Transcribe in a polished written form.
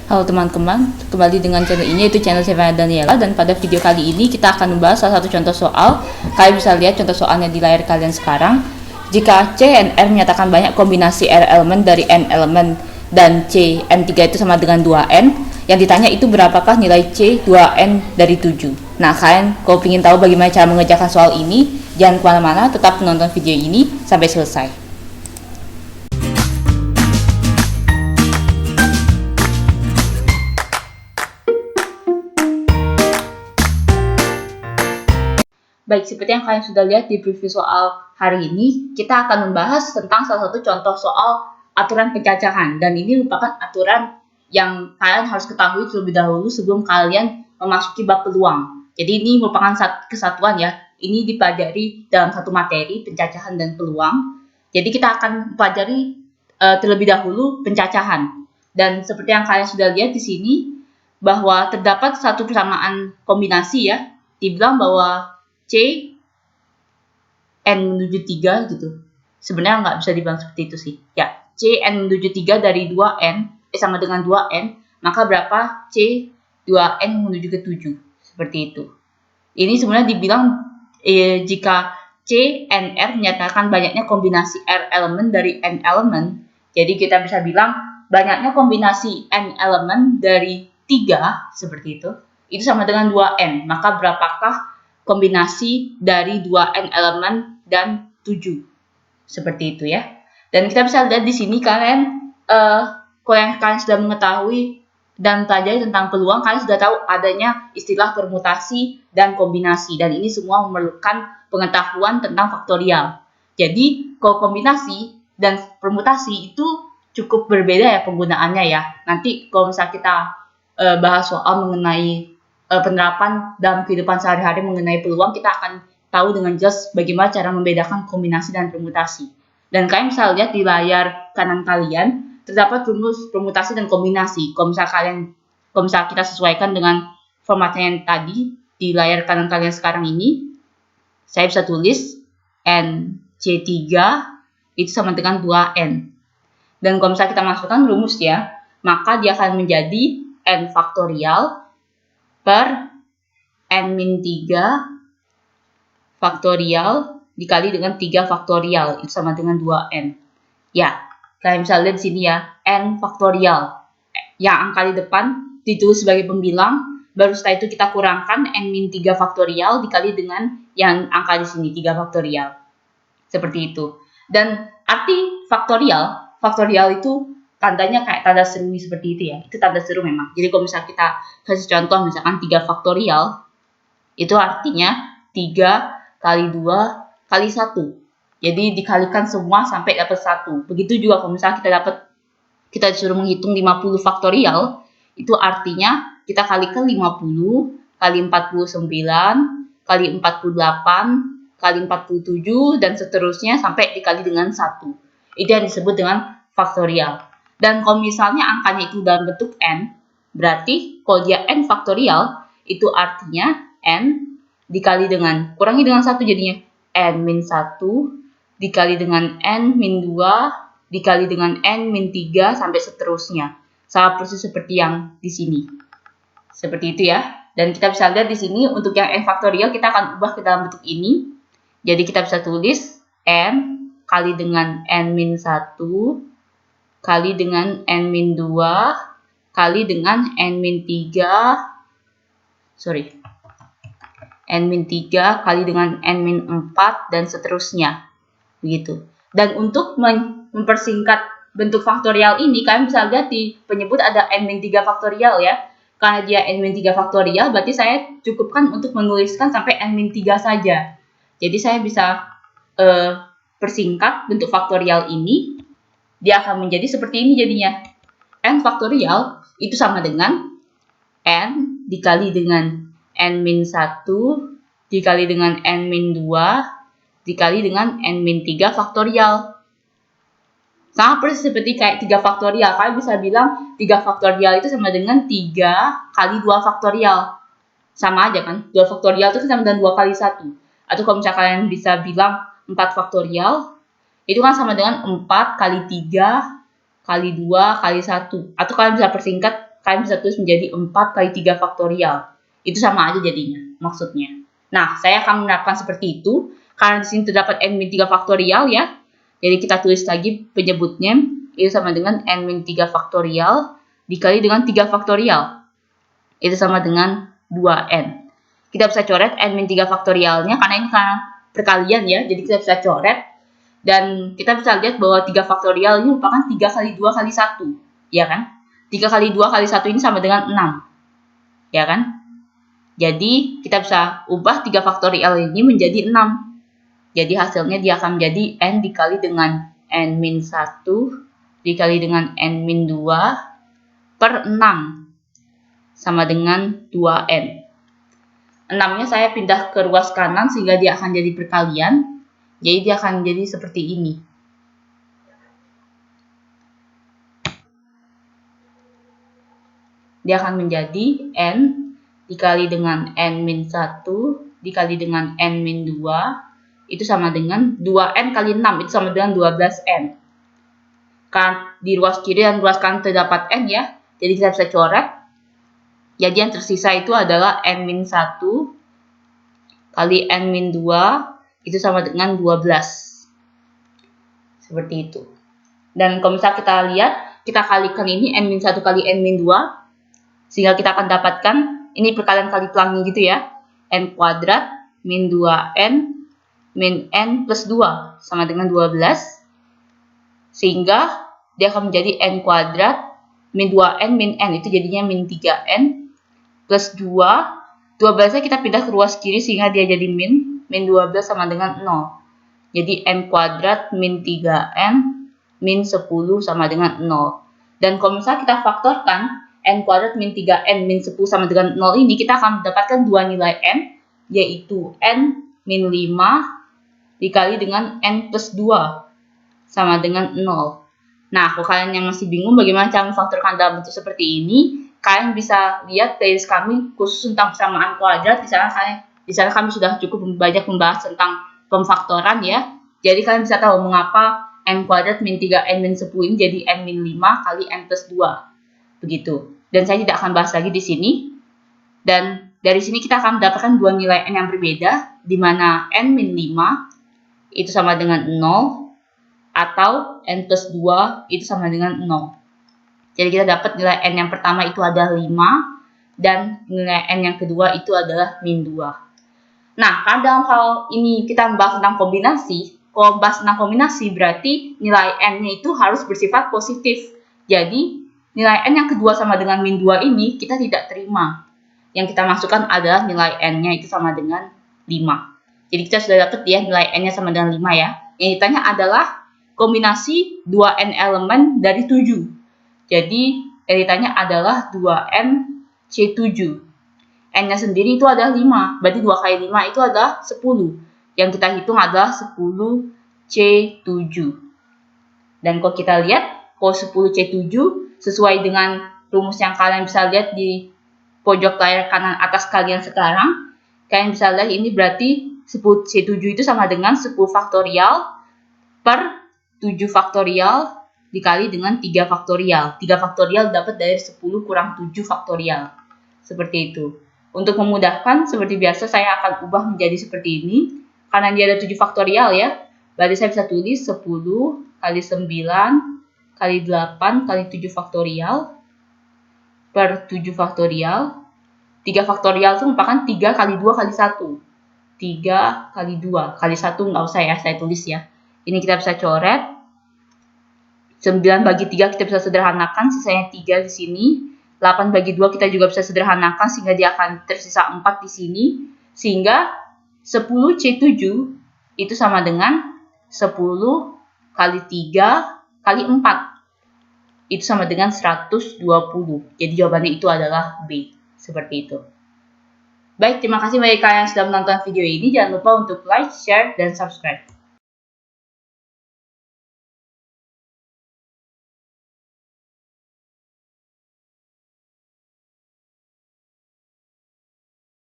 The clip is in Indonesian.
Halo teman-teman, kembali dengan channel ini yaitu channel Seva Daniela, dan pada video kali ini kita akan membahas salah satu contoh soal. Kalian bisa lihat contoh soalnya di layar kalian sekarang. Jika C and R menyatakan banyak kombinasi R elemen dari N elemen dan C N3 itu sama dengan 2N, yang ditanya itu berapakah nilai C 2N dari 7. Nah, kalian kalau ingin tahu bagaimana cara mengerjakan soal ini, jangan kemana-mana, tetap menonton video ini sampai selesai. Baik, seperti yang kalian sudah lihat di preview soal hari ini, kita akan membahas tentang salah satu contoh soal aturan pencacahan. Dan ini merupakan aturan yang kalian harus ketahui terlebih dahulu sebelum kalian memasuki bab peluang. Jadi ini merupakan kesatuan ya. Ini dipelajari dalam satu materi, pencacahan dan peluang. Jadi kita akan pelajari terlebih dahulu pencacahan. Dan seperti yang kalian sudah lihat di sini, bahwa terdapat satu persamaan kombinasi ya. Dibilang bahwa C N menuju 3 gitu. Sebenarnya nggak bisa dibilang seperti itu sih. Ya, C N menuju 3 dari 2N sama dengan 2N, maka berapa C 2N menuju ke 7. Seperti itu. Ini sebenarnya dibilang jika C N R menyatakan banyaknya kombinasi R elemen dari N elemen. Jadi kita bisa bilang banyaknya kombinasi N elemen dari 3 seperti itu. Itu sama dengan 2N. Maka berapakah kombinasi dari 2N elemen dan 7. Seperti itu ya. Dan kita bisa lihat di sini kalian kalau yang kalian sudah mengetahui dan pelajari tentang peluang, kalian sudah tahu adanya istilah permutasi dan kombinasi, dan ini semua memerlukan pengetahuan tentang faktorial. Jadi kalau kombinasi dan permutasi itu cukup berbeda ya penggunaannya ya. Nanti kalau misalnya kita bahas soal mengenai penerapan dalam kehidupan sehari-hari mengenai peluang, kita akan tahu dengan jelas bagaimana cara membedakan kombinasi dan permutasi. Dan kalian bisa lihat di layar kanan kalian terdapat rumus permutasi dan kombinasi. Kalau misalnya kita sesuaikan dengan formatnya yang tadi di layar kanan kalian sekarang ini, saya bisa tulis NC3 itu sama dengan 2N. Dan kalau misalnya kita masukkan rumus ya, maka dia akan menjadi N faktorial per N-3 faktorial dikali dengan 3 faktorial, itu sama dengan 2N. Ya, kalian bisa lihat di sini ya, N faktorial. Yang angka di depan ditulis sebagai pembilang, baru setelah itu kita kurangkan N-3 faktorial dikali dengan yang angka di sini, 3 faktorial. Seperti itu. Dan arti faktorial itu tandanya kayak tanda seru seperti itu ya. Itu tanda seru memang. Jadi kalau misalnya kita kasih contoh misalkan 3 faktorial, itu artinya 3 kali 2 kali 1. Jadi dikalikan semua sampai dapat 1. Begitu juga kalau misalnya kita disuruh menghitung 50 faktorial, itu artinya kita kalikan 50 kali 49 kali 48 kali 47 dan seterusnya sampai dikali dengan 1. Itu yang disebut dengan faktorial. Dan kalau misalnya angkanya itu dalam bentuk N, berarti kalau dia N faktorial, itu artinya N dikali dengan, kurangi dengan 1 jadinya, N-1 dikali dengan N-2 dikali dengan N-3 sampai seterusnya. Sama persis seperti yang di sini. Seperti itu ya. Dan kita bisa lihat di sini untuk yang N faktorial kita akan ubah ke dalam bentuk ini. Jadi kita bisa tulis N kali dengan N-1 kali dengan N-2 kali dengan N-3 kali dengan N-4 dan seterusnya. Begitu. Dan untuk mempersingkat bentuk faktorial ini, kalian bisa lihat di penyebut ada N-3 faktorial ya. Karena dia N-3 faktorial, berarti saya cukupkan untuk menuliskan sampai N-3 saja. Jadi saya bisa persingkat bentuk faktorial ini. Dia akan menjadi seperti ini jadinya. N faktorial itu sama dengan N dikali dengan N-1 dikali dengan N-2 dikali dengan N-3 faktorial. Sama persis seperti kayak 3 faktorial. Kalian bisa bilang 3 faktorial itu sama dengan 3 kali 2 faktorial. Sama aja kan? 2 faktorial itu sama dengan 2 kali 1. Atau kalau misalnya kalian bisa bilang 4 faktorial, itu kan sama dengan 4 kali 3 kali 2 kali 1. Atau kalian bisa persingkat kalian bisa tulis menjadi 4 kali 3 faktorial. Itu sama aja jadinya, maksudnya. Nah, saya akan menerapkan seperti itu, karena di sini terdapat n-3 faktorial ya. Jadi kita tulis lagi penyebutnya, itu sama dengan n-3 faktorial dikali dengan 3 faktorial. Itu sama dengan 2n. Kita bisa coret n-3 faktorialnya, karena ini karena perkalian ya, jadi kita bisa coret. Dan kita bisa lihat bahwa 3 faktorial ini merupakan 3 kali 2 kali 1. Ya kan? 3 kali 2 kali 1 ini sama dengan 6. Ya kan? Jadi, kita bisa ubah 3 faktorial ini menjadi 6. Jadi, hasilnya dia akan menjadi n dikali dengan n-1 dikali dengan n-2 per 6. Sama dengan 2n. 6-nya saya pindah ke ruas kanan sehingga dia akan jadi perkalian. Jadi, dia akan menjadi seperti ini. Dia akan menjadi n dikali dengan n-1 dikali dengan n-2 itu sama dengan 2n kali 6 itu sama dengan 12n. Kan di ruas kiri dan ruas kanan terdapat n ya. Jadi kita bisa coret. Jadi yang tersisa itu adalah n-1 kali n-2 itu sama dengan 12. Seperti itu. Dan kalau misalnya kita lihat, kita kalikan ini n-1 kali n-2 sehingga kita akan dapatkan ini perkalian kali pelangi gitu ya. N kuadrat min 2n min n plus 2 sama dengan 12. Sehingga dia akan menjadi n kuadrat min 2n min n. Itu jadinya min 3n plus 2. 12-nya kita pindah ke ruas kiri sehingga dia jadi min. Min 12 sama dengan 0. Jadi n kuadrat min 3n min 10 sama dengan 0. Dan kalau misalnya kita faktorkan n kuadrat min 3n min 10 sama dengan 0 ini, kita akan mendapatkan dua nilai n, yaitu n min 5 dikali dengan n plus 2 sama dengan 0. Nah, kalau kalian yang masih bingung bagaimana cara memfaktorkan dalam bentuk seperti ini, kalian bisa lihat playlist kami khusus tentang persamaan kuadrat. Di sana kami sudah cukup banyak membahas tentang pemfaktoran ya. Jadi kalian bisa tahu mengapa n kuadrat min 3n min 10 ini jadi n min 5 kali n plus 2. Begitu. Dan saya tidak akan bahas lagi di sini. Dan dari sini kita akan mendapatkan dua nilai n yang berbeda, di mana n min 5 itu sama dengan 0, atau n plus 2 itu sama dengan 0. Jadi kita dapat nilai n yang pertama itu adalah 5, dan nilai n yang kedua itu adalah min 2. Nah, karena dalam hal ini kita membahas tentang kombinasi, kalau membahas tentang kombinasi berarti nilai n-nya itu harus bersifat positif. Jadi, nilai n yang kedua sama dengan min 2 ini kita tidak terima. Yang kita masukkan adalah nilai n-nya itu sama dengan 5. Jadi kita sudah dapat ya nilai n-nya sama dengan 5 ya. Yang ditanya adalah kombinasi 2n elemen dari 7. Jadi yang ditanya adalah 2n C7. N-nya sendiri itu adalah 5. Berarti 2 kali 5 itu adalah 10. Yang kita hitung adalah 10 C7. Dan kalau kita lihat, kalau 10 C7 sesuai dengan rumus yang kalian bisa lihat di pojok layar kanan atas kalian sekarang, kalian bisa lihat ini berarti 10 C7 itu sama dengan 10 faktorial per 7 faktorial dikali dengan 3 faktorial. 3 faktorial dapat dari 10 kurang 7 faktorial. Seperti itu. Untuk memudahkan, seperti biasa saya akan ubah menjadi seperti ini. Karena dia ada 7 faktorial ya. Berarti saya bisa tulis 10 kali 9 kali 8 kali 7 faktorial per 7 faktorial. 3 faktorial itu merupakan 3 kali 2 kali 1. 3 kali 2 kali 1 nggak usah ya, saya tulis ya. Ini kita bisa coret. 9 bagi 3 kita bisa sederhanakan, sisanya 3 di sini. 8 bagi 2 kita juga bisa sederhanakan sehingga dia akan tersisa 4 di sini. Sehingga 10 C7 itu sama dengan 10 kali 3 kali 4. Itu sama dengan 120. Jadi jawabannya itu adalah B. Seperti itu. Baik, terima kasih bagi kalian yang sudah menonton video ini. Jangan lupa untuk like, share, dan subscribe.